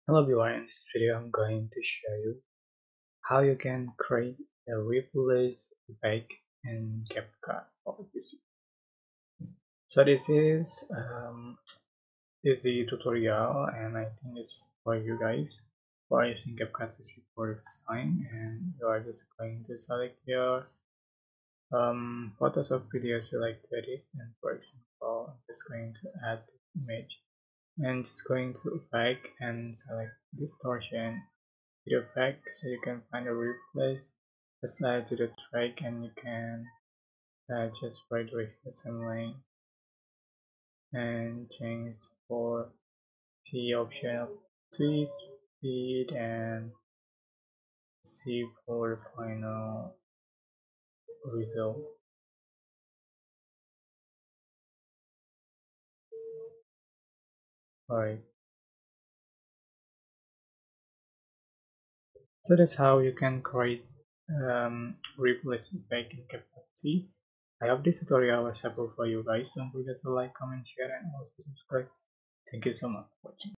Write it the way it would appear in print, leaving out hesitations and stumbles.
Hello everyone, in this video I'm going to show you how you can create a replace effect in CapCut PC. So this is easy tutorial and I think it's for you guys who are using CapCut PC for the first time, and you are just going to select your photos or videos you like to edit, and for example I'm just going to add the image and just going to effect and select distortion video effect, so you can find a replace, just add to the track and you can just right away assembling and change for the option of twist speed and see for the final result. Alright, so that's how you can create replace effect in CapCut. I hope this tutorial was helpful for you guys. Don't forget to like, comment, share and also subscribe. Thank you so much for watching.